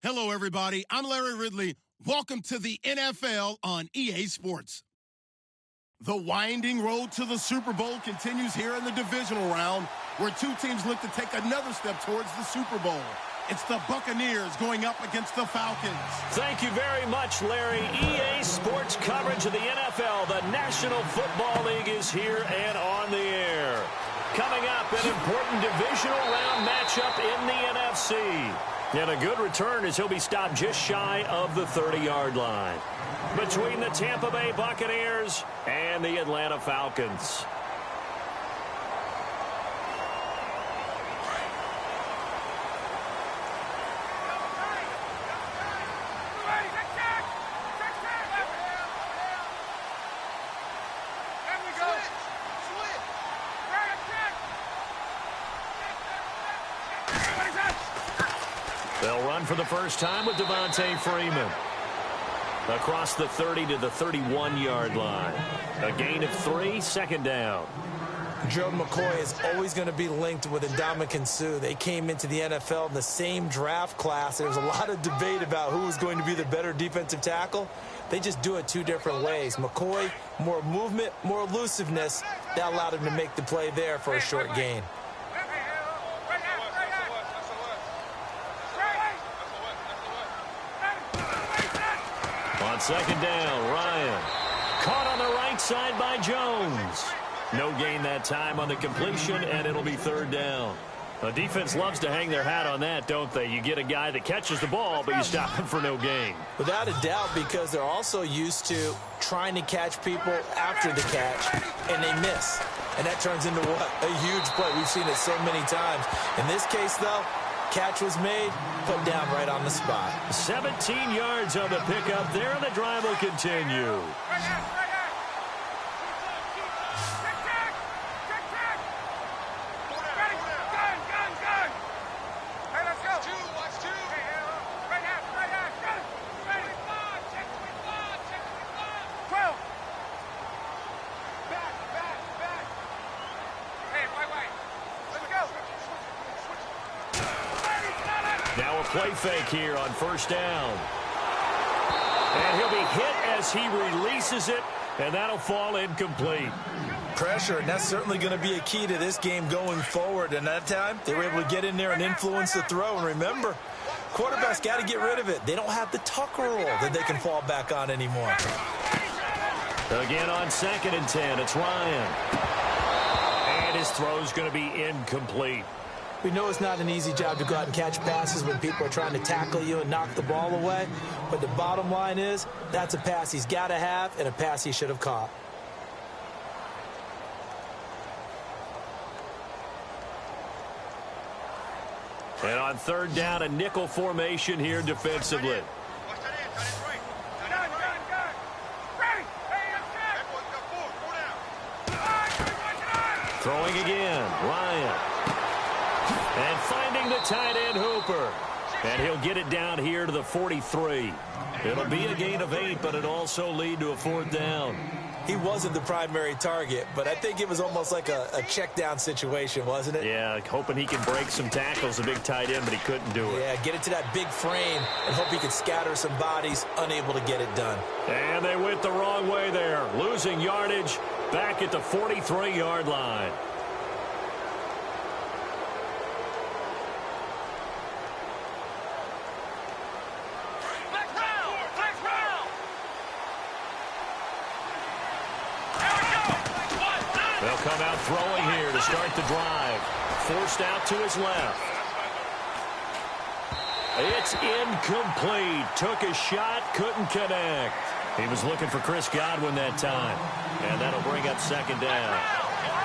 Hello, everybody. I'm Larry Ridley. Welcome to the NFL on EA Sports. The winding road to the Super Bowl continues here in the divisional round, where two teams look to take another step towards the Super Bowl. It's the Buccaneers going up against the Falcons. Thank you very much, Larry. EA Sports coverage of the NFL. The National Football League is here and on the air. Coming up, an important divisional round matchup in the NFC. And a good return as he'll be stopped just shy of the 30-yard line. Between the Tampa Bay Buccaneers and the Atlanta Falcons. They'll run for the first time with Devontae Freeman. Across the 30 to the 31-yard line. A gain of 3, second down. Gerald McCoy is always going to be linked with Ndamukong Suh. They came into the NFL in the same draft class. There was a lot of debate about who was going to be the better defensive tackle. They just do it two different ways. McCoy, more movement, more elusiveness. That allowed him to make the play there for a short gain. On second down, Ryan. Caught on the right side by Jones. No gain that time on the completion, and it'll be third down. The defense loves to hang their hat on that, don't they? You get a guy that catches the ball, but you stop him for no gain. Without a doubt, because they're also used to trying to catch people after the catch, and they miss. And that turns into what? A huge play. We've seen it so many times. In this case, though, catch was made, put down right on the spot. 17 yards on the pickup there, and the drive will continue. Now a play fake here on first down. And he'll be hit as he releases it, and that'll fall incomplete. Pressure, and that's certainly going to be a key to this game going forward. And that time, they were able to get in there and influence the throw. And remember, quarterbacks got to get rid of it. They don't have the Tucker rule that they can fall back on anymore. Again on 2nd and 10, it's Ryan. And his throw's going to be incomplete. We know it's not an easy job to go out and catch passes when people are trying to tackle you and knock the ball away. But the bottom line is, that's a pass he's got to have and a pass he should have caught. And on third down, a nickel formation here defensively. Throwing again, Ryan. And finding the tight end, Hooper. And he'll get it down here to the 43. It'll be a gain of 8, but it'll also lead to a fourth down. He wasn't the primary target, but I think it was almost like a check down situation, wasn't it? Yeah, hoping he can break some tackles, a big tight end, but he couldn't do it. Yeah, get it to that big frame and hope he can scatter some bodies, unable to get it done. And they went the wrong way there, losing yardage back at the 43-yard line. They'll come out throwing here to start the drive. Forced out to his left. It's incomplete. Took a shot, couldn't connect. He was looking for Chris Godwin that time. And that'll bring up second down.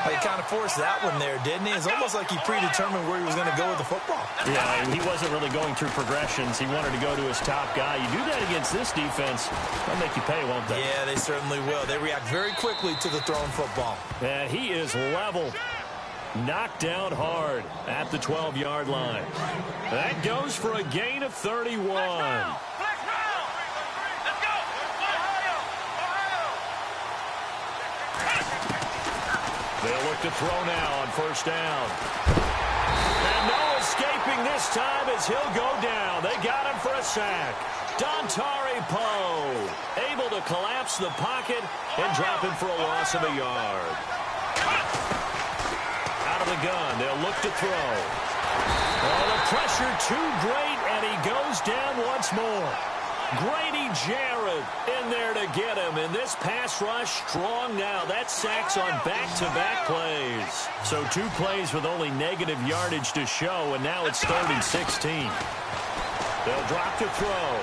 He kind of forced that one there, didn't he? It's almost like he predetermined where he was going to go with the football. Yeah, he wasn't really going through progressions. He wanted to go to his top guy. You do that against this defense, they'll make you pay, won't they? Yeah, they certainly will. They react very quickly to the thrown football. And he is leveled. Knocked down hard at the 12-yard line. That goes for a gain of 31. They'll look to throw now on first down. And no escaping this time as he'll go down. They got him for a sack. Dontari Poe able to collapse the pocket and drop him for a loss of a yard. Out of the gun, they'll look to throw. Oh, the pressure too great, and he goes down once more. Grady Jarrett in there to get him, and this pass rush strong now. That's sacks on back-to-back plays. So 2 plays with only negative yardage to show, and now it's 3rd and 16. They'll drop to throw.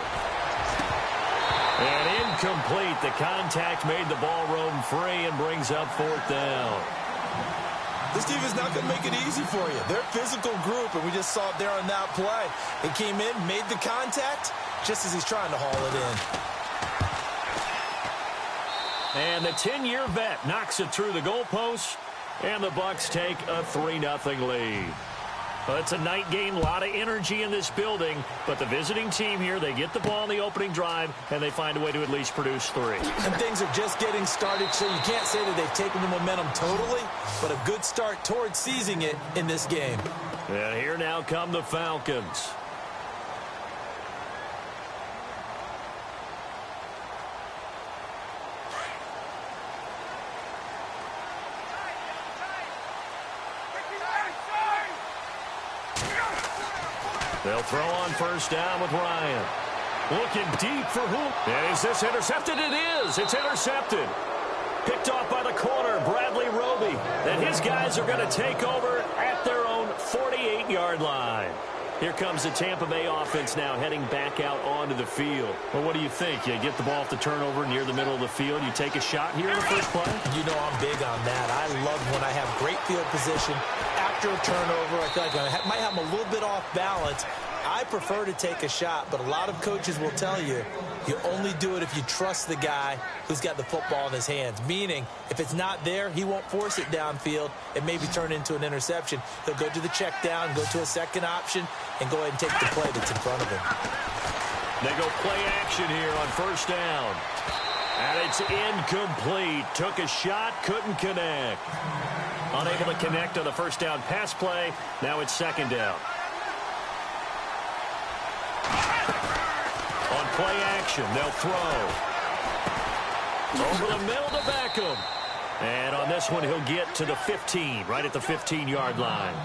And incomplete. The contact made the ball roam free and brings up 4th down. This team is not going to make it easy for you. They're a physical group, and we just saw it there on that play. It came in, made the contact, just as he's trying to haul it in. And the 10-year vet knocks it through the goalpost, and the Bucs take a 3-0 lead. Well, it's a night game, a lot of energy in this building, but the visiting team here, they get the ball in the opening drive, and they find a way to at least produce 3. And things are just getting started, so you can't say that they've taken the momentum totally, but a good start towards seizing it in this game. And here now come the Falcons. They'll throw on 1st down with Ryan. Looking deep for who? And is this intercepted? It is. It's intercepted. Picked off by the corner, Bradley Roby. And his guys are going to take over at their own 48-yard line. Here comes the Tampa Bay offense now heading back out onto the field. Well, what do you think? You get the ball off the turnover near the middle of the field. You take a shot here in the first play? You know I'm big on that. I love when I have great field position after a turnover. I feel like I might have them a little bit off balance. I prefer to take a shot, but a lot of coaches will tell you, you only do it if you trust the guy who's got the football in his hands. Meaning, if it's not there, he won't force it downfield and maybe turn into an interception. He'll go to the check down, go to a second option, and go ahead and take the play that's in front of him. They go play action here on 1st down. And it's incomplete. Took a shot, couldn't connect. Unable to connect on the 1st down pass play. Now it's 2nd down. On play action, they'll throw. Over the middle to Beckham. And on this one, he'll get to the 15, right at the 15-yard line.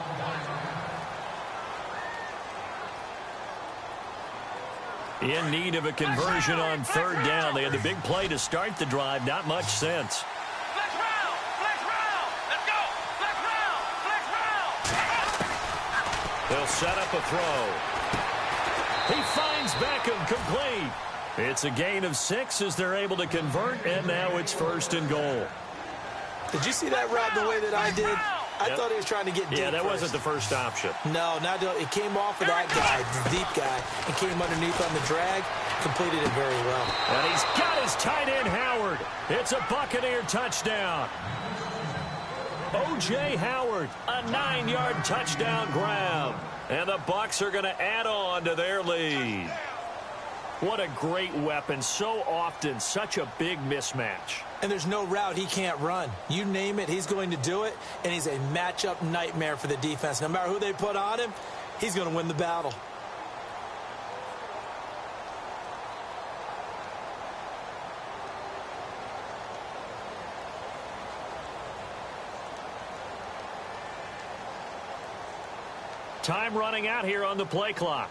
In need of a conversion on 3rd down. They had the big play to start the drive. Not much sense. Flex round! Flex round! Let's go! Flex round! Flex round! They'll set up a throw. He finds Beckham, complete. It's a gain of 6 as they're able to convert, and now it's 1st and goal. Did you see that route the way that I did? I thought he was trying to get deep. Yeah, that first. wasn't the first option. No, it came off of that guy, the deep guy, and came underneath on the drag, completed it very well. And he's got his tight end, Howard. It's a Buccaneer touchdown. O.J. Howard, a 9-yard touchdown grab. And the Bucs are going to add on to their lead. What a great weapon. So often, such a big mismatch. And there's no route he can't run. You name it, he's going to do it. And he's a matchup nightmare for the defense. No matter who they put on him, he's going to win the battle. Time running out here on the play clock.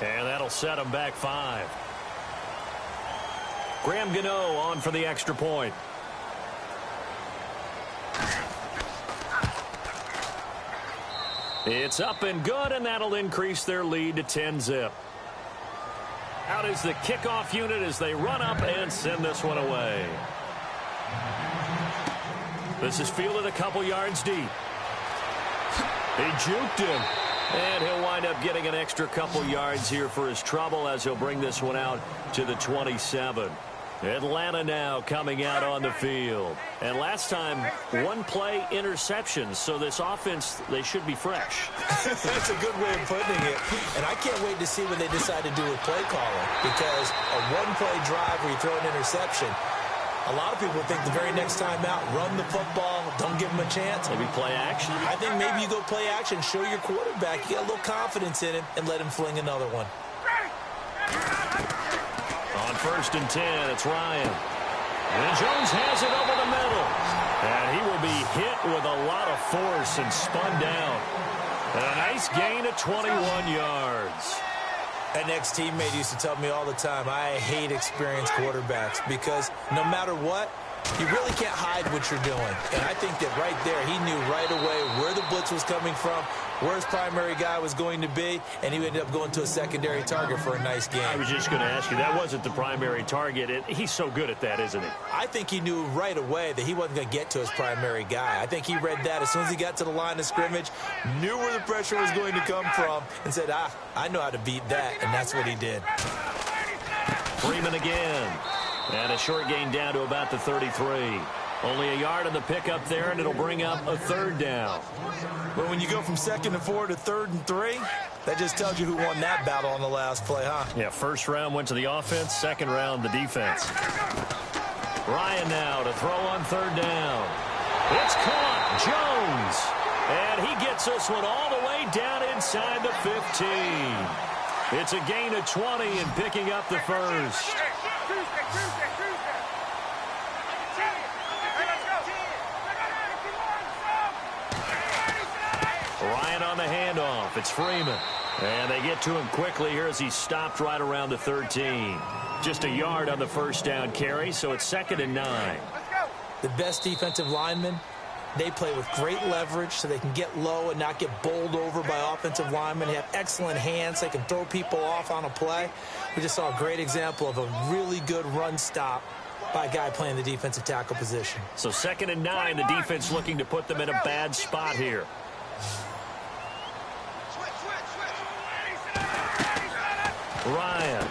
And that'll set them back 5. Graham Gano on for the extra point. It's up and good, and that'll increase their lead to 10-zip. Out is the kickoff unit as they run up and send this one away. This is fielded a couple yards deep. He juked him. And he'll wind up getting an extra couple yards here for his trouble as he'll bring this one out to the 27. Atlanta now coming out on the field. And last time, 1-play interceptions. So this offense, they should be fresh. That's a good way of putting it. And I can't wait to see what they decide to do with play calling. Because a 1-play drive where you throw an interception, A lot of people think the very next time out, run the football, don't give him a chance. Maybe play action? I think maybe you go play action, show your quarterback you got a little confidence in him, and let him fling another one. On 1st and 10, it's Ryan. And Jones has it over the middle. And he will be hit with a lot of force and spun down. And a nice gain of 21 yards. An ex-teammate used to tell me all the time, I hate experienced quarterbacks because no matter what, you really can't hide what you're doing. And I think that right there, he knew right away where the blitz was coming from, where his primary guy was going to be, and he ended up going to a secondary target for a nice game. I was just going to ask you, that wasn't the primary target. He's so good at that, isn't he? I think he knew right away that he wasn't going to get to his primary guy. I think he read that as soon as he got to the line of scrimmage, knew where the pressure was going to come from, and said, I know how to beat that, and that's what he did. Freeman again. And a short gain down to about the 33. Only a yard on the pickup there, and it'll bring up a 3rd down. But when you go from 2nd and 4 to 3rd and 3, that just tells you who won that battle on the last play, huh? Yeah, 1st round went to the offense, 2nd round the defense. Ryan now to throw on 3rd down. It's caught. Jones. And he gets this one all the way down inside the 15. It's a gain of 20 and picking up the 1st. Ryan on the handoff. It's Freeman. And they get to him quickly here as he stopped right around the 13. Just a yard on the 1st down carry, so it's 2nd and 9. The best defensive linemen, they play with great leverage so they can get low and not get bowled over by offensive linemen. They have excellent hands. They can throw people off on a play. We just saw a great example of a really good run stop by a guy playing the defensive tackle position. So 2nd and 9, the defense looking to put them in a bad spot here. Ryan.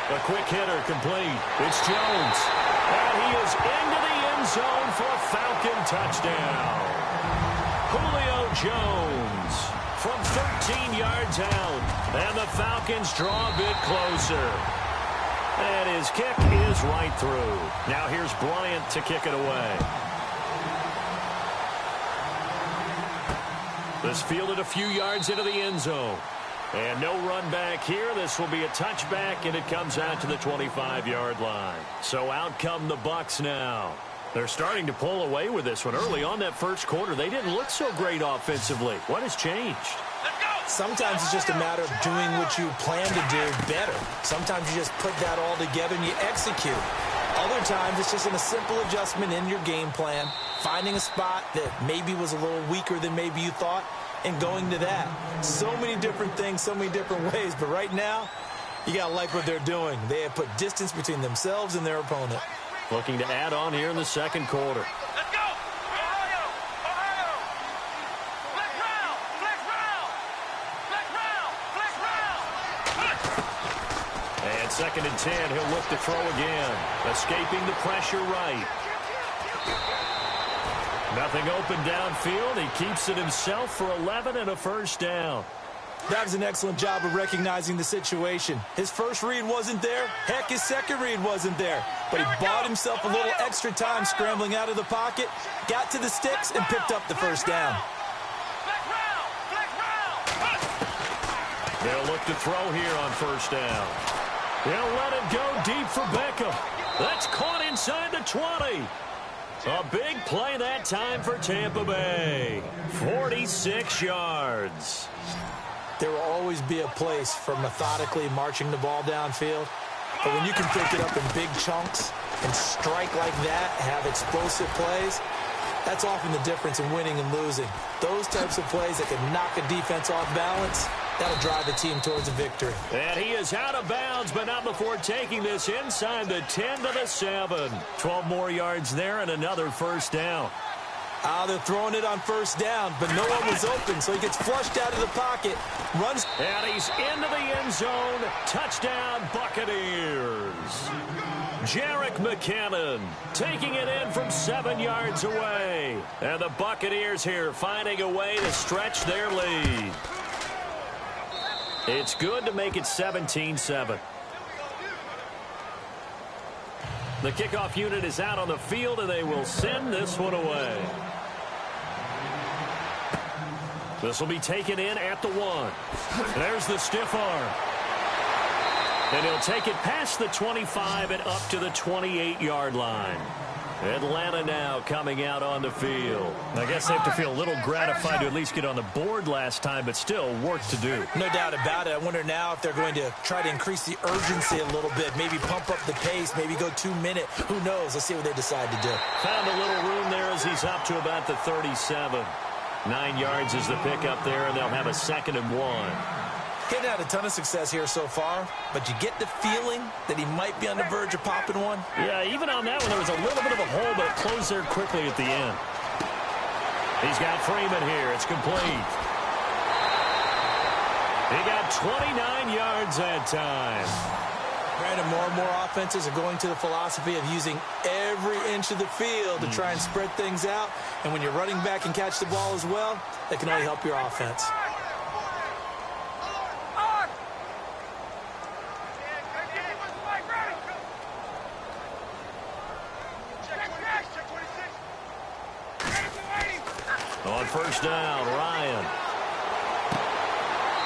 A quick hitter complete. It's Jones. And he is into the end zone for a Falcon touchdown. Julio Jones from 13 yards out. And the Falcons draw a bit closer. And his kick is right through. Now here's Bryant to kick it away. This fielded a few yards into the end zone. And no run back here. This will be a touchback, and it comes out to the 25-yard line. So out come the Bucs now. They're starting to pull away with this one. Early on that 1st quarter, they didn't look so great offensively. What has changed? Sometimes it's just a matter of doing what you plan to do better. Sometimes you just put that all together and you execute. Other times it's just a simple adjustment in your game plan, finding a spot that maybe was a little weaker than maybe you thought, and going to that. So many different things, so many different ways. But right now, you got to like what they're doing. They have put distance between themselves and their opponent. Looking to add on here in the 2nd quarter. Let's go! Ohio! Ohio! Flex round! Flex round! Flex round! Flex round! And 2nd and 10, he'll look to throw again. Escaping the pressure right. Nothing open downfield. He keeps it himself for 11 and a 1st down. That was an excellent job of recognizing the situation. His first read wasn't there. Heck, his second read wasn't there. But he bought himself a little extra time scrambling out of the pocket, got to the sticks, and picked up the 1st down. They'll look to throw here on 1st down. They'll let it go deep for Beckham. That's caught inside the 20. A big play that time for Tampa Bay. 46 yards. There will always be a place for methodically marching the ball downfield. But when you can pick it up in big chunks and strike like that, have explosive plays, that's often the difference in winning and losing. Those types of plays that can knock a defense off balance, that'll drive the team towards a victory. And he is out of bounds, but not before taking this inside the 10 to the 7. 12 more yards there and another 1st down. They're throwing it on 1st down, but no one was open, so he gets flushed out of the pocket, runs. And he's into the end zone. Touchdown, Buccaneers. Jerick McKinnon taking it in from 7 yards away. And the Buccaneers here finding a way to stretch their lead. It's good to make it 17-7. The kickoff unit is out on the field, and they will send this one away. This will be taken in at the 1. There's the stiff arm. And he'll take it past the 25 and up to the 28-yard line. Atlanta now coming out on the field. I guess they have to feel a little gratified to at least get on the board last time, but still work to do. No doubt about it. I wonder now if they're going to try to increase the urgency a little bit, maybe pump up the pace, maybe go 2-minute. Who knows? Let's see what they decide to do. Found a little room there as he's up to about the 37. 9 yards is the pickup there, and they'll have a 2nd and 1. He's had a ton of success here so far, but you get the feeling that he might be on the verge of popping one. Yeah, even on that one, there was a little bit of a hole, but it closed there quickly at the end. He's got Freeman here. It's complete. He got 29 yards that time. Brandon, more and more offenses are going to the philosophy of using every inch of the field to try and spread things out. And when you're running back and catch the ball as well, that can only help your offense. On first down, Ryan.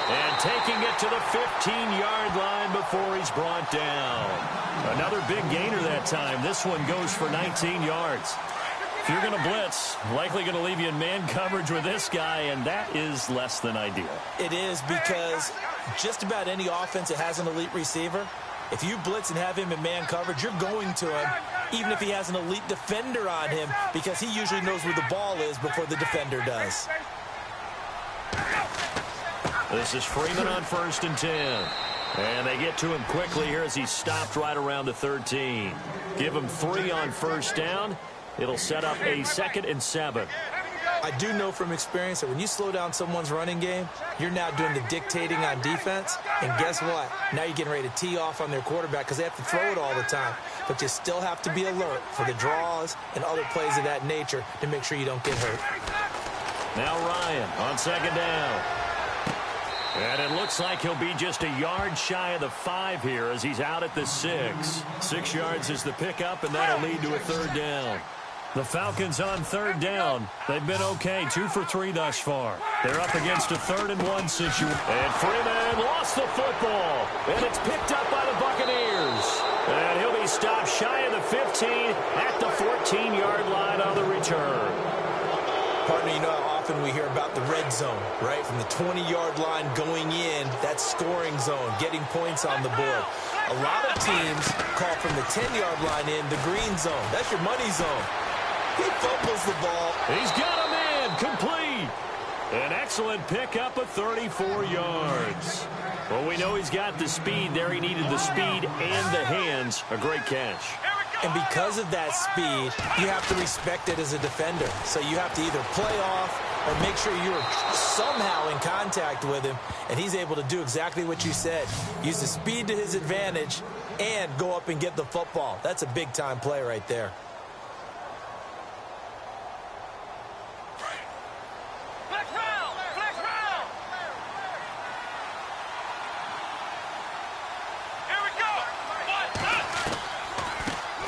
And taking it to the 15-yard line before he's brought down. Another big gainer that time. This one goes for 19 yards. If you're going to blitz, likely going to leave you in man coverage with this guy, and that is less than ideal. It is, because just about any offense that has an elite receiver, if you blitz and have him in man coverage, you're going to him, even if he has an elite defender on him, because he usually knows where the ball is before the defender does. This is Freeman on 1st and 10. And they get to him quickly here as he's stopped right around the 13. Give him 3 on first down. It'll set up a 2nd and 7. I do know from experience that when you slow down someone's running game, you're now doing the dictating on defense. And guess what? Now you're getting ready to tee off on their quarterback because they have to throw it all the time. But you still have to be alert for the draws and other plays of that nature to make sure you don't get hurt. Now Ryan on 2nd down. And it looks like he'll be just a yard shy of the 5 here as he's out at the 6. 6 yards is the pickup, and that'll lead to a 3rd down. The Falcons on 3rd down. They've been okay, 2 for 3 thus far. They're up against a 3rd and 1 situation. And Freeman lost the football. And it's picked up by the Buccaneers. And he'll be stopped shy of the 15 at the 14-yard line on the return. Partner, you know how often we hear about the red zone, right? From the 20-yard line going in, that's scoring zone, getting points on the board. A lot of teams call from the 10-yard line in the green zone. That's your money zone. He fumbles the ball. He's got him in, complete. An excellent pickup of 34 yards. Well, we know he's got the speed there. He needed the speed and the hands. A great catch. And because of that speed, you have to respect it as a defender. So you have to either play off or make sure you're somehow in contact with him. And he's able to do exactly what you said. Use the speed to his advantage and go up and get the football. That's a big-time play right there.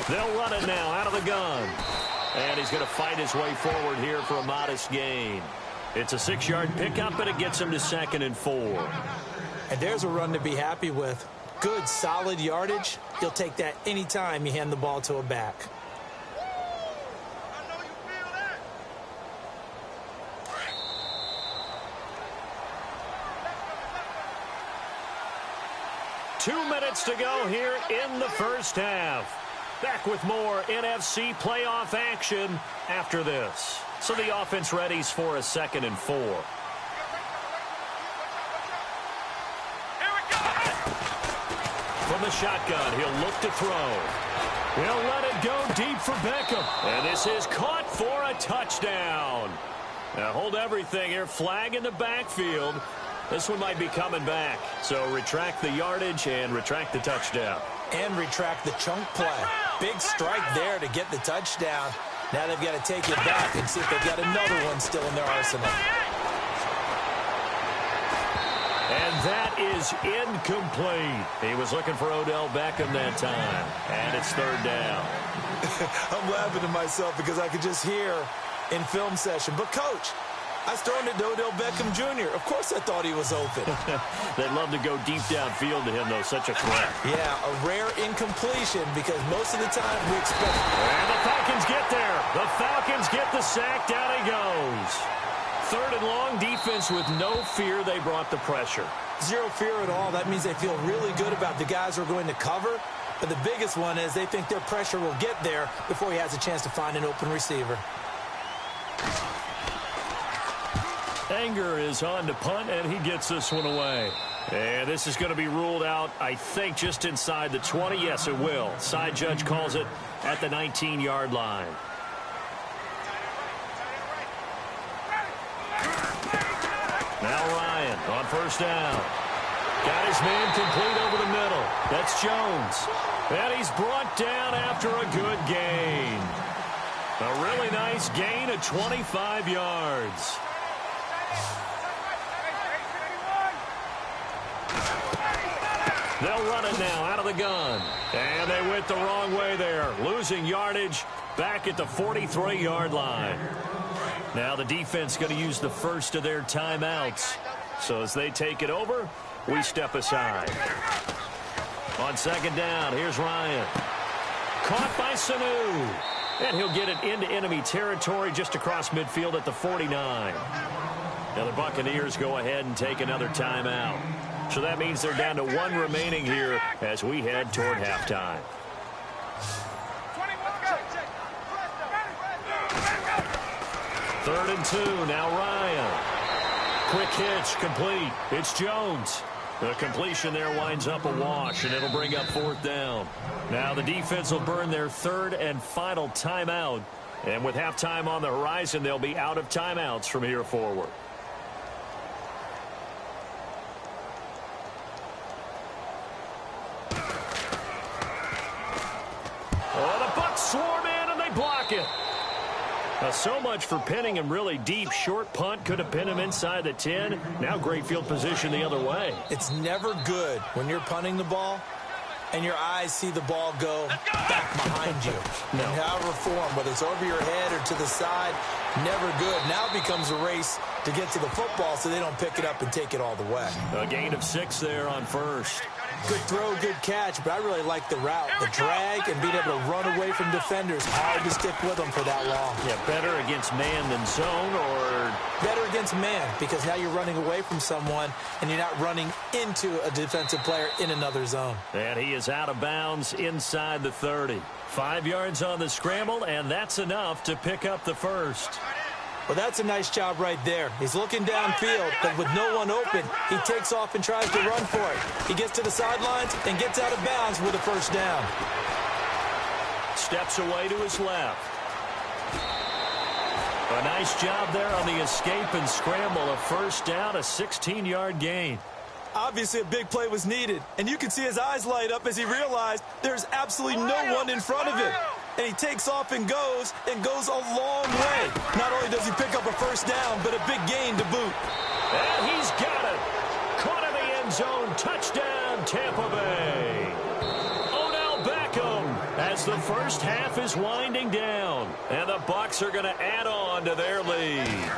They'll run it now out of the gun. And he's going to fight his way forward here for a modest gain. It's a 6-yard pickup, and it gets him to 2nd and 4. And there's a run to be happy with. Good, solid yardage. You'll take that anytime you hand the ball to a back. Two minutes to go here in the first half. Back with more NFC playoff action after this. So the offense readies for a 2nd and 4. From the shotgun, he'll look to throw. He'll let it go deep for Beckham. And this is caught for a touchdown. Now hold everything here. Flag in the backfield. This one might be coming back. So retract the yardage and retract the touchdown. And retract the chunk play. Big strike there to get the touchdown. Now they've got to take it back and see if they've got another one still in their arsenal. And that is incomplete. He was looking for Odell Beckham that time, and it's third down. I'm laughing to myself because I could just hear in film session, but Coach, I was throwing it to Odell Beckham Jr. Of course I thought he was open. They'd love to go deep downfield to him, though. Such a threat. Yeah, a rare incompletion because most of the time we expect... And the Falcons get there. The Falcons get the sack. Down he goes. Third and long, defense with no fear. They brought the pressure. Zero fear at all. That means they feel really good about the guys who are going to cover. But the biggest one is they think their pressure will get there before he has a chance to find an open receiver. Anger is on to punt, and he gets this one away. And this is going to be ruled out, I think, just inside the 20. Yes, it will. Side judge calls it at the 19-yard line. Now Ryan on first down. Got his man complete over the middle. That's Jones. And he's brought down after a good gain. A really nice gain of 25 yards. They'll run it now out of the gun. And they went the wrong way there. Losing yardage back at the 43-yard line. Now the defense going to use the first of their timeouts. So as they take it over, we step aside. On second down, here's Ryan. Caught by Sanu. And he'll get it into enemy territory just across midfield at the 49. Now the Buccaneers go ahead and take another timeout. So that means they're down to one remaining here as we head toward halftime. Third and 2, now Ryan. Quick hitch, complete. It's Jones. The completion there winds up a wash, and it'll bring up fourth down. Now the defense will burn their third and final timeout. And with halftime on the horizon, they'll be out of timeouts from here forward. Oh, the Bucs swarm in, and they block it. Now, so much for pinning him really deep. Short punt could have pinned him inside the 10. Now great field position the other way. It's never good when you're punting the ball and your eyes see the ball go back behind you. No. In however form, whether it's over your head or to the side, never good. Now it becomes a race to get to the football so they don't pick it up and take it all the way. A gain of 6 there on first. Good throw, good catch, but I really like the route, the drag, and being able to run away from defenders. Hard to stick with them for that long. Yeah, better against man than zone, or better against man, because now you're running away from someone and you're not running into a defensive player in another zone. And he is out of bounds inside the 30. 5 yards on the scramble, and that's enough to pick up the first. Well, that's a nice job right there. He's looking downfield, but with no one open, he takes off and tries to run for it. He gets to the sidelines and gets out of bounds with a first down. Steps away to his left. A nice job there on the escape and scramble. A first down, a 16-yard gain. Obviously, a big play was needed, and you can see his eyes light up as he realized there's absolutely no one in front of him. And he takes off and goes a long way. Not only does he pick up a first down, but a big gain to boot. And he's got it. Caught in the end zone. Touchdown, Tampa Bay. Odell Beckham as the first half is winding down. And the Bucs are going to add on to their lead.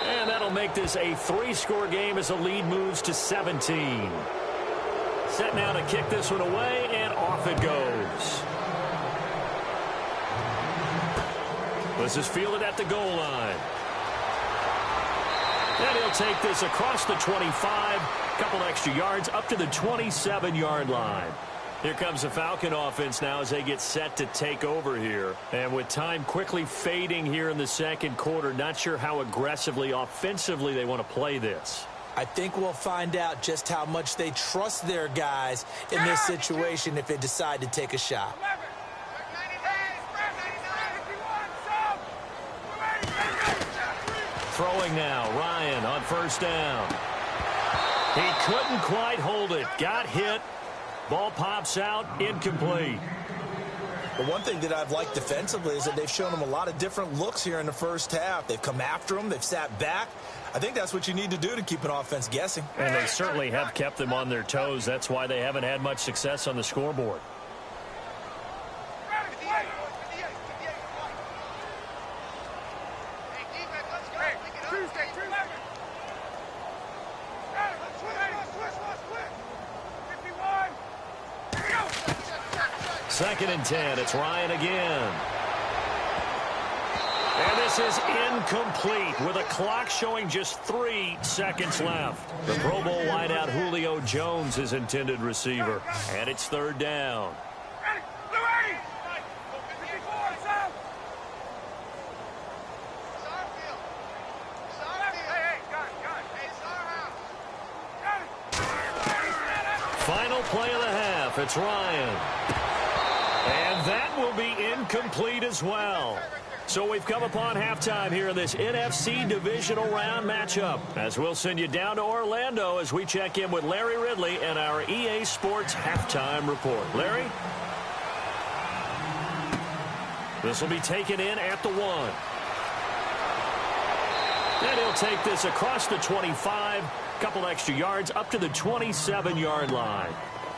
And that'll make this a 3-score game as the lead moves to 17. Set now to kick this one away, and off it goes. This is fielded at the goal line. And he'll take this across the 25, couple extra yards, up to the 27-yard line. Here comes the Falcon offense now as they get set to take over here. And with time quickly fading here in the second quarter, not sure how aggressively, offensively they want to play this. I think we'll find out just how much they trust their guys in this situation if they decide to take a shot. Throwing now, Ryan on first down. He couldn't quite hold it. Got hit. Ball pops out, incomplete. But one thing that I've liked defensively is that they've shown them a lot of different looks here in the first half. They've come after them. They've sat back. I think that's what you need to do to keep an offense guessing. And they certainly have kept them on their toes. That's why they haven't had much success on the scoreboard. Second and 10. It's Ryan again. And this is incomplete with a clock showing just 3 seconds left. The Pro Bowl wideout Julio Jones is intended receiver. And it's third down. Final play of the half. It's Ryan. And that will be incomplete as well. So we've come upon halftime here in this NFC divisional round matchup, as we'll send you down to Orlando as we check in with Larry Ridley and our EA Sports halftime report. Larry? This will be taken in at the 1. And he'll take this across the 25, couple extra yards up to the 27-yard line.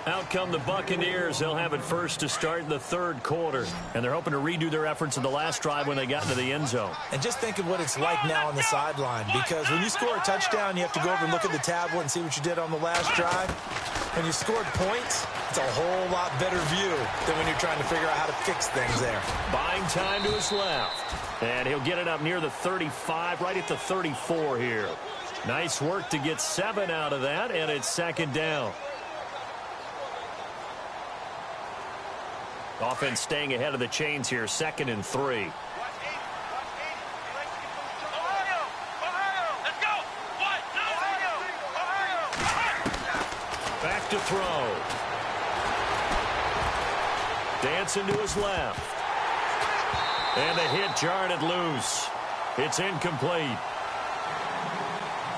Out come the Buccaneers. They'll have it first to start in the third quarter. And they're hoping to redo their efforts in the last drive when they got into the end zone. And just think of what it's like now on the sideline. Because when you score a touchdown, you have to go over and look at the tablet and see what you did on the last drive. When you scored points, it's a whole lot better view than when you're trying to figure out how to fix things there. Buying time to his left. And he'll get it up near the 35, right at the 34 here. Nice work to get 7 out of that, and it's second down. Offense staying ahead of the chains here, 2nd and 3. Back to throw. Dancing to his left. And the hit jarred it loose. It's incomplete.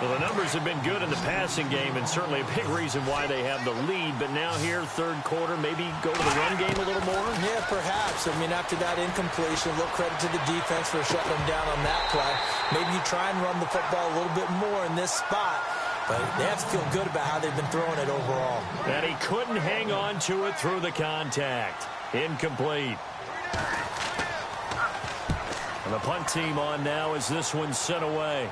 Well, the numbers have been good in the passing game, and certainly a big reason why they have the lead. But now here, third quarter, maybe go to the run game a little more? Yeah, perhaps. I mean, after that incompletion, a little credit to the defense for shutting them down on that play. Maybe you try and run the football a little bit more in this spot. But they have to feel good about how they've been throwing it overall. And he couldn't hang on to it through the contact. Incomplete. And the punt team on now as this one's sent away.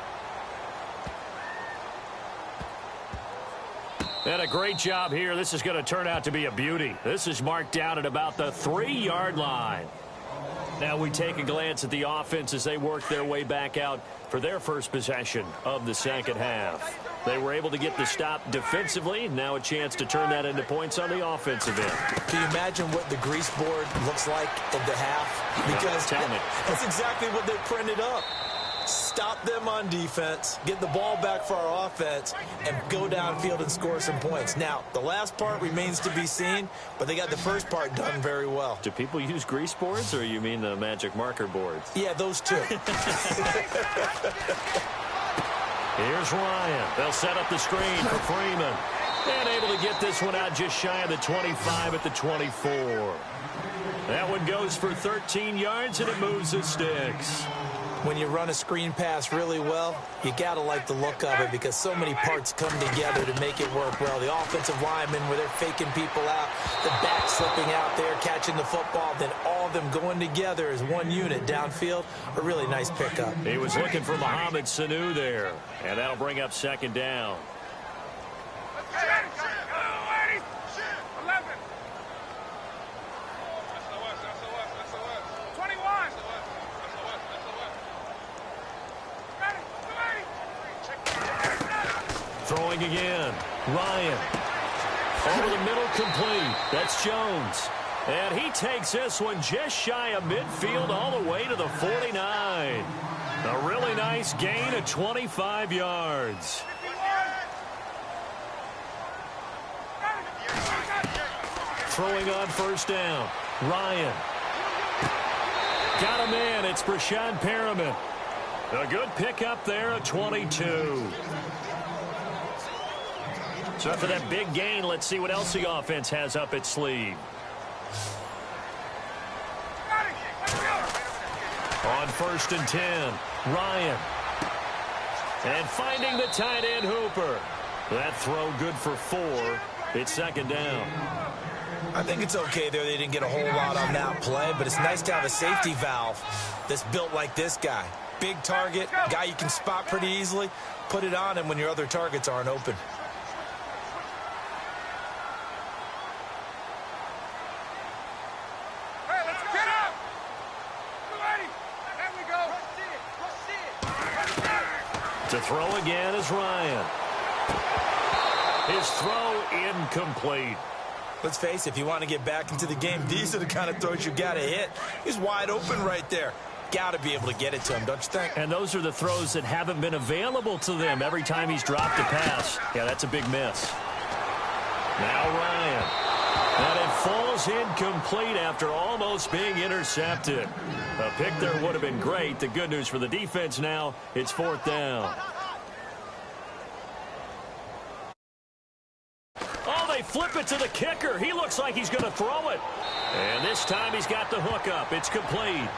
And a great job here. This is going to turn out to be a beauty. This is marked down at about the 3-yard line. Now we take a glance at the offense as they work their way back out for their first possession of the second half. They were able to get the stop defensively. Now a chance to turn that into points on the offensive end. Can you imagine what the grease board looks like at the half? Because that's exactly what they printed up. Stop them on defense, get the ball back for our offense, and go downfield and score some points. Now, the last part remains to be seen, but they got the first part done very well. Do people use grease boards, or you mean the magic marker boards? Yeah, those two. Here's Ryan. They'll set up the screen for Freeman. And able to get this one out just shy of the 25 at the 24. That one goes for 13 yards, and it moves the sticks. When you run a screen pass really well, you got to like the look of it because so many parts come together to make it work well. The offensive linemen, where they're faking people out, the back slipping out there, catching the football, then all of them going together as one unit downfield, a really nice pickup. He was looking for Mohamed Sanu there, and that'll bring up second down. Throwing again. Ryan. Over the middle, complete. That's Jones. And he takes this one just shy of midfield all the way to the 49. A really nice gain of 25 yards. Throwing on first down. Ryan. Got a man. It's Brashad Perriman. A good pickup there at 22. So after that big gain, let's see what else the offense has up its sleeve. On 1st and 10, Ryan. And finding the tight end, Hooper. That throw good for 4. It's 2nd down. I think it's okay there. They didn't get a whole lot on that play, but it's nice to have a safety valve that's built like this guy. Big target, guy you can spot pretty easily. Put it on him when your other targets aren't open. Hey, let's get up! Ready? There we go. To throw again is Ryan. His throw incomplete. Let's face it, if you want to get back into the game, these are the kind of throws you got to hit. He's wide open right there. Got to be able to get it to him, don't you think? And those are the throws that haven't been available to them every time he's dropped a pass. Yeah, that's a big miss. Now Ryan. And it falls incomplete after almost being intercepted. A pick there would have been great. The good news for the defense now, it's 4th down. Oh, they flip it to the kicker. He looks like he's going to throw it. And this time he's got the hook up. It's complete.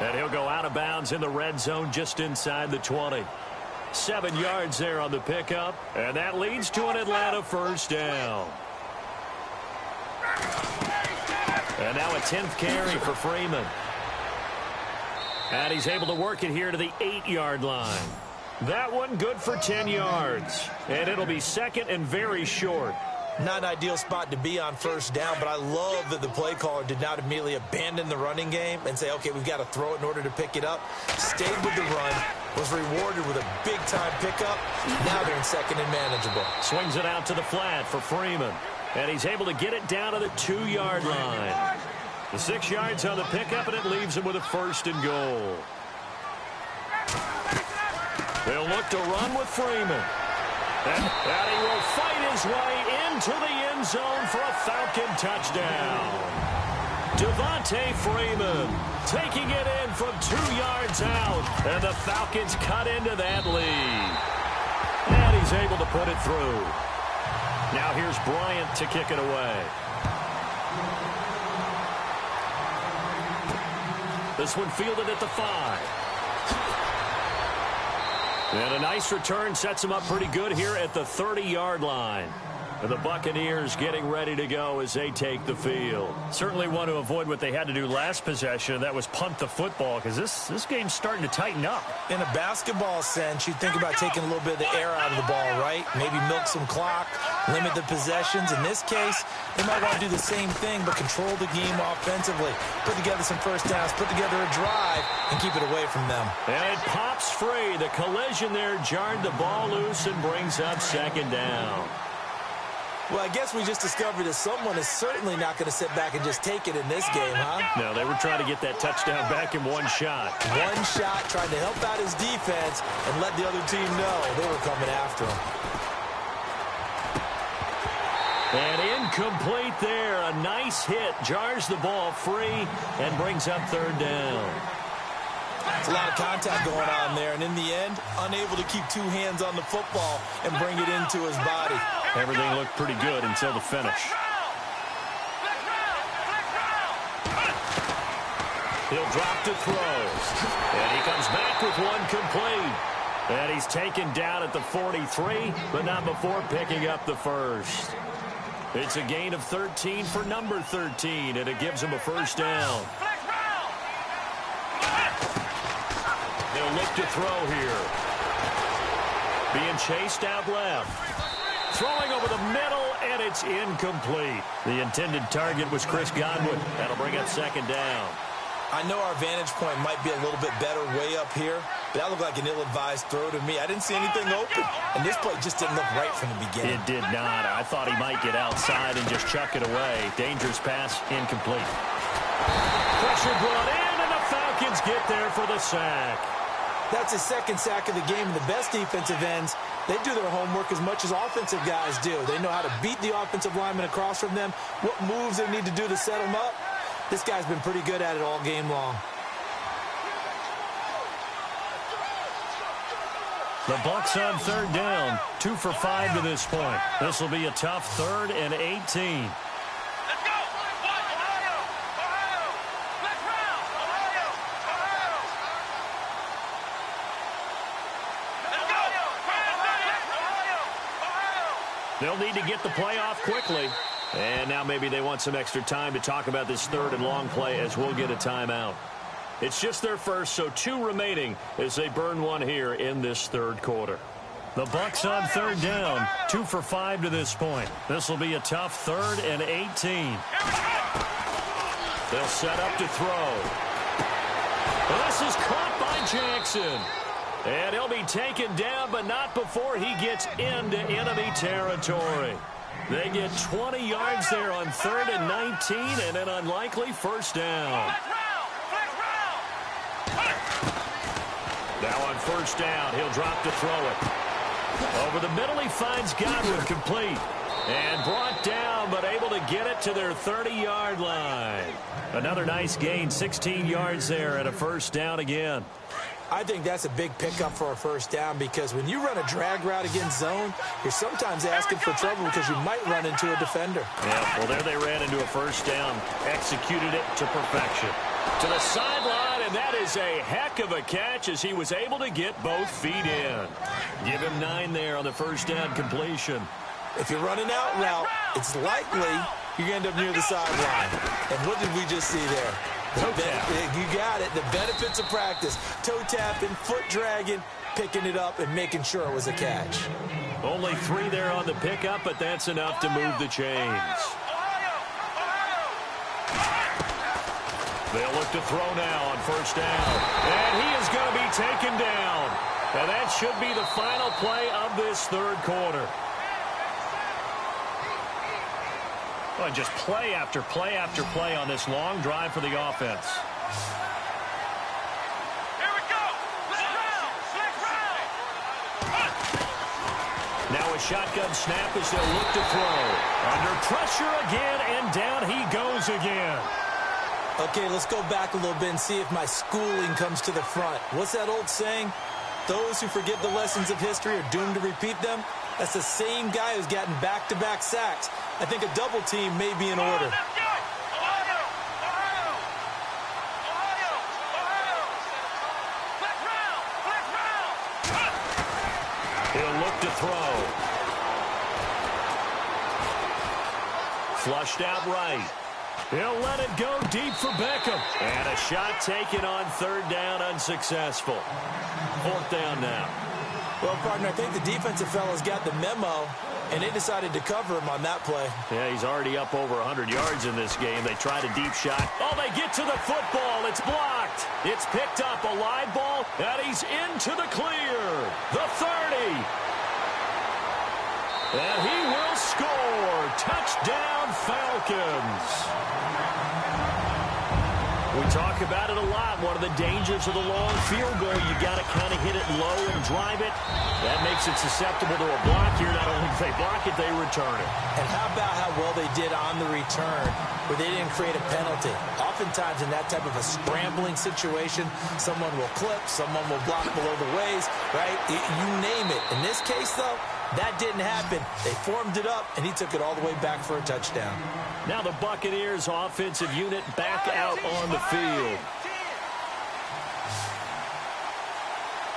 And he'll go out of bounds in the red zone just inside the 20. 7 yards there on the pickup. And that leads to an Atlanta 1st down. And now a 10th carry for Freeman. And he's able to work it here to the 8-yard line. That one good for 10 yards. And it'll be 2nd and very short. Not an ideal spot to be on 1st down, but I love that the play caller did not immediately abandon the running game and say, okay, we've got to throw it in order to pick it up. Stayed with the run, was rewarded with a big-time pickup. Now they're in 2nd and manageable. Swings it out to the flat for Freeman. And he's able to get it down to the 2-yard line. The 6 yards on the pickup, and it leaves him with a 1st and goal. They'll look to run with Freeman. And he will fight his way into the end zone for a Falcon touchdown. Devontae Freeman taking it in from 2 yards out. And the Falcons cut into that lead. And he's able to put it through. Now here's Bryant to kick it away. This one fielded at the 5. And a nice return sets him up pretty good here at the 30-yard line. And the Buccaneers getting ready to go as they take the field. Certainly want to avoid what they had to do last possession, and that was punt the football, because this game's starting to tighten up. In a basketball sense, you think about taking a little bit of the air out of the ball, right? Maybe milk some clock, limit the possessions. In this case, they might want to do the same thing, but control the game offensively. Put together some 1st downs, put together a drive, and keep it away from them. And it pops free. The collision there jarred the ball loose and brings up 2nd down. Well, I guess we just discovered that someone is certainly not going to sit back and just take it in this game, huh? No, they were trying to get that touchdown back in one shot. One shot, trying to help out his defense and let the other team know they were coming after him. And incomplete there. A nice hit. Jars the ball free and brings up 3rd down. There's a lot of contact going on there, and in the end, unable to keep 2 hands on the football and bring it into his body. Everything looked pretty good until the finish. He'll drop to throw. And he comes back with one complete. And he's taken down at the 43, but not before picking up the 1st. It's a gain of 13 for number 13, and it gives him a 1st down. They'll look to throw here. Being chased out left. Throwing over the middle, and it's incomplete. The intended target was Chris Godwin. That'll bring up 2nd down. I know our vantage point might be a little bit better way up here, but that looked like an ill-advised throw to me. I didn't see anything open, and this play just didn't look right from the beginning. It did not. I thought he might get outside and just chuck it away. Dangerous pass, incomplete. Pressure brought in, and the Falcons get there for the sack. That's his 2nd sack of the game, and the best defensive ends, they do their homework as much as offensive guys do. They know how to beat the offensive lineman across from them, what moves they need to do to set them up. This guy's been pretty good at it all game long. The Bucs on 3rd down, 2 for 5 to this point. This will be a tough 3rd and 18. Let's go! Ohio! Ohio! Let's round! Ohio! Ohio! They'll need to get the play off quickly. And now maybe they want some extra time to talk about this third and long play as we'll get a timeout. It's just their first, so 2 remaining as they burn one here in this third quarter. The Bucs on third down, 2 for 5 to this point. This will be a tough 3rd and 18. They'll set up to throw. This is caught by Jackson. And he'll be taken down, but not before he gets into enemy territory. They get 20 yards there on 3rd and 19 and an unlikely first down. Now on first down, he'll drop to throw it. Over the middle, he finds Godwin complete. And brought down, but able to get it to their 30-yard line. Another nice gain, 16 yards there and a first down again. I think that's a big pickup for a first down because when you run a drag route against zone, you're sometimes asking for trouble because you might run into a defender. Yeah, well, there they ran into a first down, executed it to perfection. To the sideline, and that is a heck of a catch as he was able to get both feet in. Give him 9 there on the first down completion. If you're running out route, it's likely you're going to end up near the sideline. And what did we just see there? You got it. The benefits of practice. Toe tapping, foot dragging, picking it up, and making sure it was a catch. Only 3 there on the pickup, but that's enough to move the chains. They'll look to throw now on first down. And he is going to be taken down. And that should be the final play of this third quarter. Well, just play after play after play on this long drive for the offense. Here we go. Flex round. Now a shotgun snap as they'll look to throw. Under pressure again, and down he goes again. Okay, let's go back a little bit and see if my schooling comes to the front. What's that old saying? Those who forget the lessons of history are doomed to repeat them. That's the same guy who's gotten back-to-back sacks. I think a double team may be in order. Let's go. Ohio. Flex round. He'll look to throw. Flushed out right. He'll let it go deep for Beckham. And a shot taken on third down, unsuccessful. Fourth down now. Well, partner, I think the defensive fellas got the memo, and they decided to cover him on that play. Yeah, he's already up over 100 yards in this game. They tried a deep shot. Oh, they get to the football. It's blocked. It's picked up, a live ball, and he's into the clear. The 30. And he will score. Touchdown, Falcons. We talk about it a lot. One of the dangers of the long field goal, you got to kind of hit it low and drive it. That makes it susceptible to a block here. Not only do they block it, they return it. And how about how well they did on the return where they didn't create a penalty? Oftentimes in that type of a scrambling situation, someone will clip, someone will block below the waist, right? You name it. In this case, though, that didn't happen. They formed it up, and he took it all the way back for a touchdown. Now the Buccaneers offensive unit back out on the field.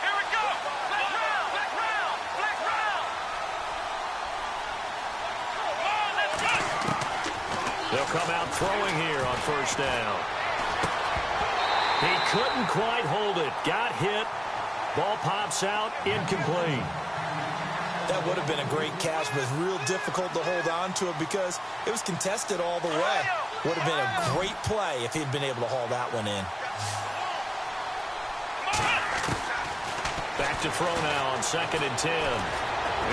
Here we go. Flex round. Let's go. They'll come out throwing here on first down. He couldn't quite hold it. Got hit. Ball pops out. Incomplete. That would have been a great catch, but it's real difficult to hold on to it because it was contested all the way. Would have been a great play if he'd been able to haul that one in. Back to throw now on 2nd and 10.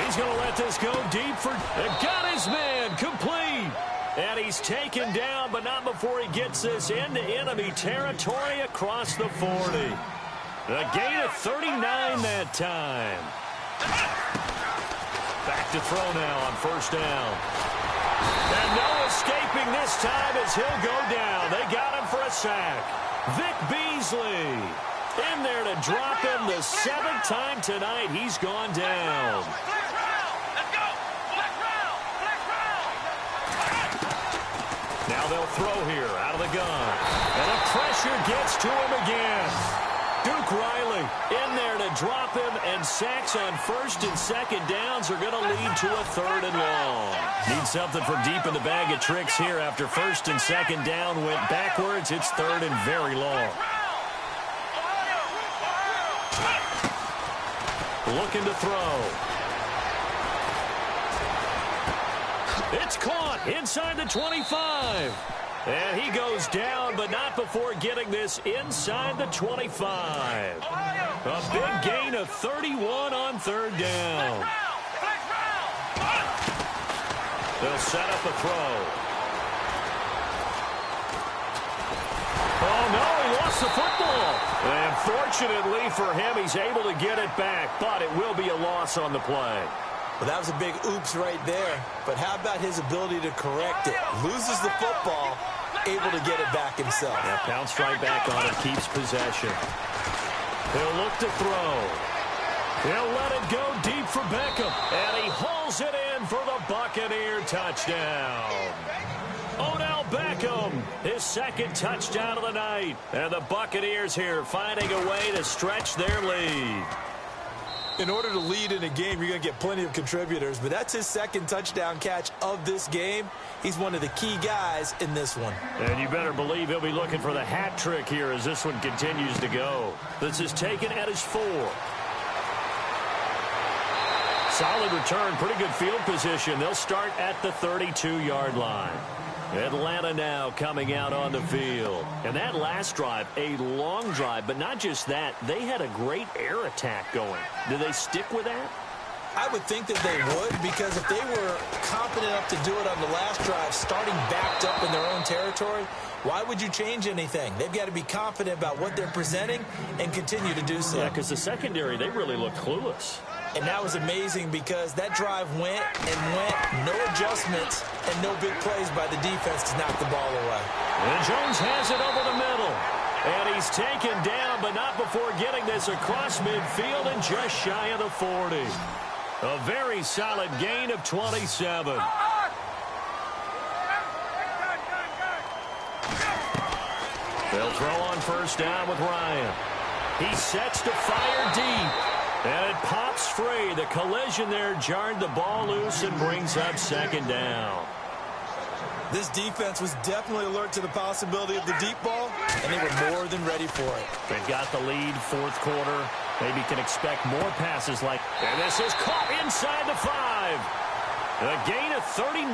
He's going to let this go deep for... Got his man complete. And he's taken down, but not before he gets this into enemy territory across the 40. A gain of 39 that time. Back to throw now on first down. And no escaping this time as he'll go down. They got him for a sack. Vic Beasley in there to drop him the 7th time tonight. He's gone down. Flex round. Let's go. Flex round. Now they'll throw here out of the gun. And the pressure gets to him again. Duke Riley in there to drop him, and sacks on first and second downs are going to lead to a third and long. Need something from deep in the bag of tricks here after first and second down went backwards. It's third and very long. Looking to throw. It's caught inside the 25. And he goes down, but not before getting this inside the 25. A big gain of 31 on third down. They'll set up a throw. Oh, no, he lost the football. And fortunately for him, he's able to get it back, but it will be a loss on the play. Well, that was a big oops right there. But how about his ability to correct it? Loses the football, able to get it back himself. Yeah, pounced right back on it, keeps possession. He'll look to throw. He'll let it go deep for Beckham. And he hauls it in for the Buccaneer touchdown. Odell Beckham, his second touchdown of the night. And the Buccaneers here finding a way to stretch their lead. In order to lead in a game, you're going to get plenty of contributors, but that's his second touchdown catch of this game. He's one of the key guys in this one. And you better believe he'll be looking for the hat trick here as this one continues to go. This is taken at his 4. Solid return, pretty good field position. They'll start at the 32-yard line. Atlanta now coming out on the field. And that last drive, a long drive, but not just that. They had a great air attack going. Do they stick with that? I would think that they would, because if they were confident enough to do it on the last drive, starting backed up in their own territory, why would you change anything? They've got to be confident about what they're presenting and continue to do so. Yeah, because the secondary, they really looked clueless. And that was amazing because that drive went and went, no adjustments, and no big plays by the defense to knock the ball away. And Jones has it over the middle. And he's taken down, but not before getting this across midfield and just shy of the 40. A very solid gain of 27. They'll throw on first down with Ryan. He sets to fire deep. And it pops free. The collision there jarred the ball loose and brings up second down. This defense was definitely alert to the possibility of the deep ball, and they were more than ready for it. They've got the lead, fourth quarter. Maybe can expect more passes like... And this is caught inside the 5. A gain of 39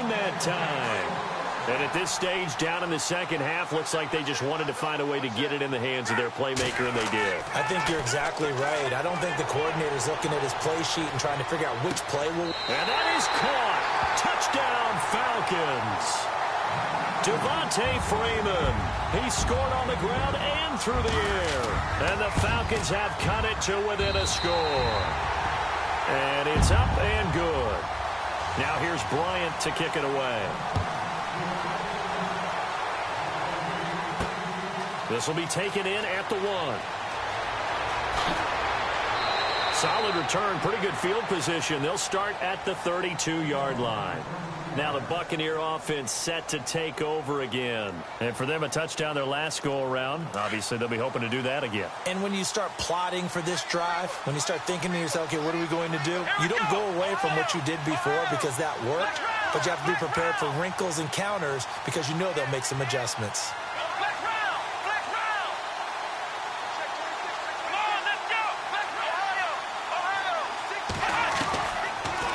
that time. And at this stage, down in the second half, looks like they just wanted to find a way to get it in the hands of their playmaker, and they did. I think you're exactly right. I don't think the coordinator's looking at his play sheet and trying to figure out which play will... And that is caught. Touchdown, Falcons. Devontae Freeman. He scored on the ground and through the air. And the Falcons have cut it to within a score. And it's up and good. Now here's Bryant to kick it away. This will be taken in at the 1. Solid return, pretty good field position. They'll start at the 32-yard line. Now the Buccaneer offense set to take over again. And for them, a touchdown their last go-around. Obviously, they'll be hoping to do that again. And when you start plotting for this drive, when you start thinking to yourself, okay, what are we going to do? You don't go away from what you did before because that worked, but you have to be prepared for wrinkles and counters because you know they'll make some adjustments.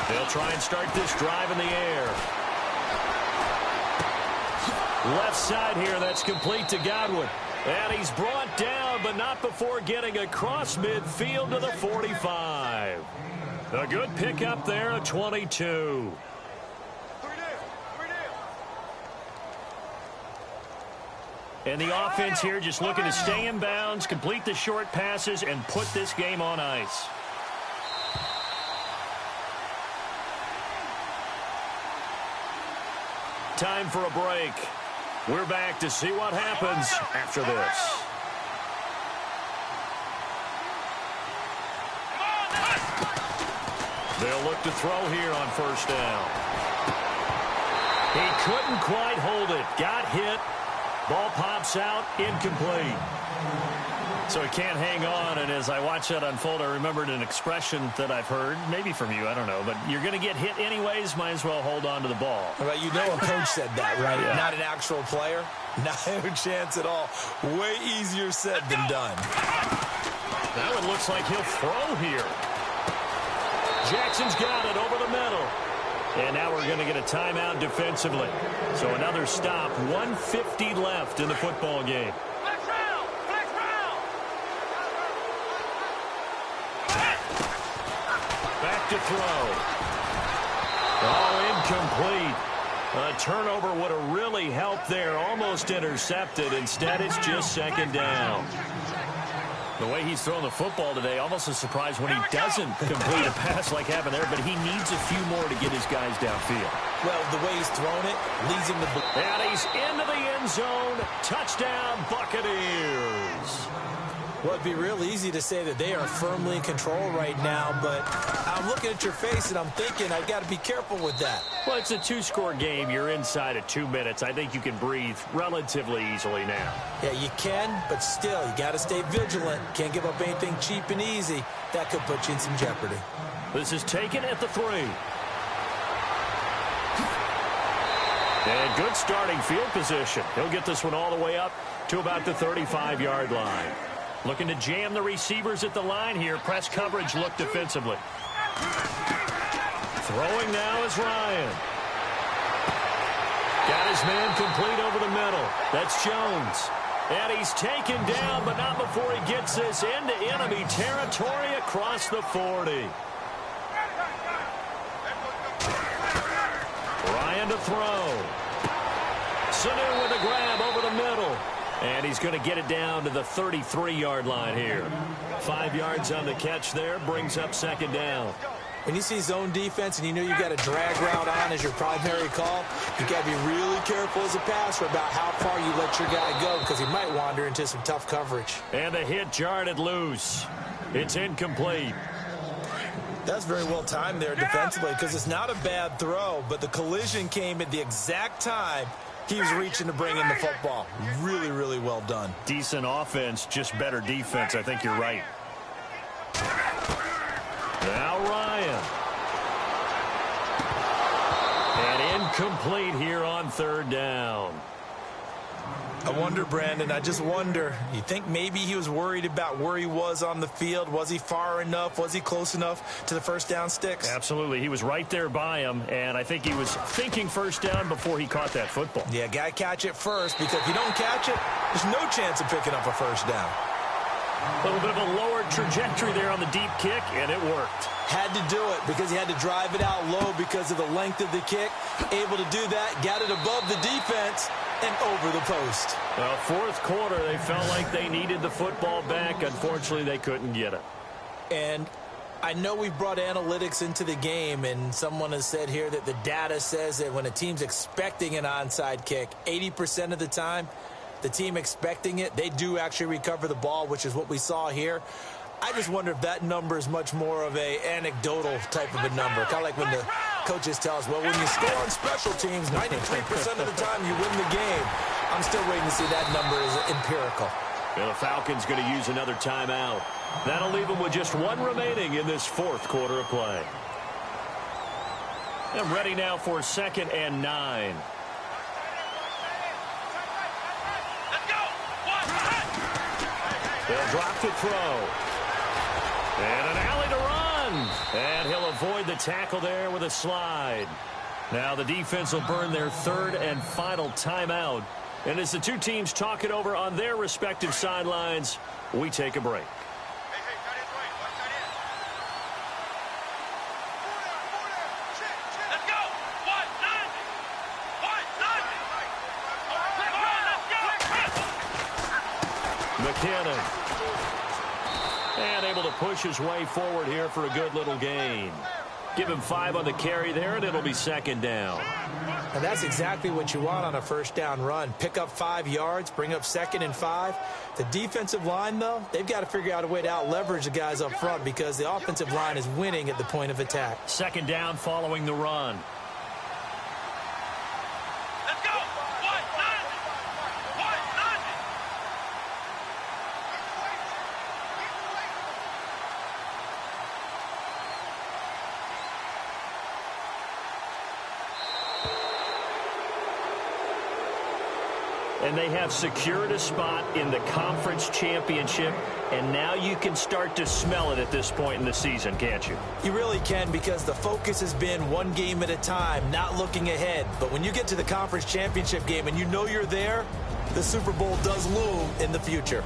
They'll try and start this drive in the air. Left side here, that's complete to Godwin. And he's brought down, but not before getting across midfield to the 45. A good pickup there at 22. And the offense here just looking to stay in bounds, complete the short passes, and put this game on ice. Time for a break. We're back to see what happens after this. They'll look to throw here on first down. He couldn't quite hold it. Got hit. Ball pops out, incomplete. So he can't hang on, and as I watch that unfold, I remembered an expression that I've heard, maybe from you, I don't know, but you're going to get hit anyways, might as well hold on to the ball. Well, you know a coach said that, right? Yeah. Not an actual player. Not a chance at all. Way easier said than done. Now it looks like he'll throw here. Jackson's got it over the middle. And now we're going to get a timeout defensively. So another stop, 1:50 left in the football game. Flex round! Flex round! Back to throw. Oh, incomplete. A turnover would have really helped there. Almost intercepted. Instead, it's just second down. The way he's thrown the football today, almost a surprise when he doesn't complete a pass like happened there, but he needs a few more to get his guys downfield. Well, the way he's thrown it leads him to... And he's into the end zone. Touchdown, Buccaneers. Well, it'd be real easy to say that they are firmly in control right now, but I'm looking at your face and I'm thinking I've got to be careful with that. Well, it's a two-score game. You're inside of 2 minutes. I think you can breathe relatively easily now. Yeah, you can, but still, you got to stay vigilant. Can't give up anything cheap and easy. That could put you in some jeopardy. This is taken at the 3. And good starting field position. He'll get this one all the way up to about the 35-yard line. Looking to jam the receivers at the line here. Press coverage look defensively. Throwing now is Ryan. Got his man complete over the middle. That's Jones. And he's taken down, but not before he gets this into enemy territory across the 40. Ryan to throw. Sanu with a grab over the middle. And he's going to get it down to the 33-yard line here. 5 yards on the catch there, brings up second down. When you see zone defense and you know you've got a drag route on as your primary call, you've got to be really careful as a passer about how far you let your guy go because he might wander into some tough coverage. And the hit jarred it loose. It's incomplete. That's very well timed there defensively because it's not a bad throw, but the collision came at the exact time he was reaching to bring in the football. Really, really well done. Decent offense, just better defense. I think you're right. Now Ryan. And incomplete here on third down. I wonder, Brandon, I just wonder, you think maybe he was worried about where he was on the field? Was he far enough? Was he close enough to the first down sticks? Absolutely. He was right there by him, and I think he was thinking first down before he caught that football. Yeah, got to catch it first, because if you don't catch it, there's no chance of picking up a first down. A little bit of a lower trajectory there on the deep kick, and it worked. Had to do it because he had to drive it out low because of the length of the kick. Able to do that, got it above the defense and over the post. Well, fourth quarter, they felt like they needed the football back. Unfortunately, they couldn't get it. And I know we've brought analytics into the game, and someone has said here that the data says that when a team's expecting an onside kick, 80% of the time, the team expecting it, they do actually recover the ball, which is what we saw here. I just wonder if that number is much more of a anecdotal type of a number. Kind of like when the coaches tell us, well, when you score on special teams, 93% of the time you win the game. I'm still waiting to see that number is empirical. And the Falcons going to use another timeout. That'll leave them with just one remaining in this fourth quarter of play. And ready now for 2nd and 9. They'll drop to throw. And an alley to run. And he'll avoid the tackle there with a slide. Now the defense will burn their 3rd and final timeout. And as the two teams talk it over on their respective sidelines, we take a break. McKinnon. And able to push his way forward here for a good little gain. Give him 5 on the carry there, and it'll be 2nd down. And that's exactly what you want on a first down run. Pick up 5 yards, bring up 2nd and 5. The defensive line, though, they've got to figure out a way to out-leverage the guys up front because the offensive line is winning at the point of attack. 2nd down following the run. Let's go! 1, 9, 1, And they have secured a spot in the conference championship, and now you can start to smell it at this point in the season, can't you? You really can, because the focus has been one game at a time, not looking ahead. But when you get to the conference championship game and you know you're there, the Super Bowl does loom in the future.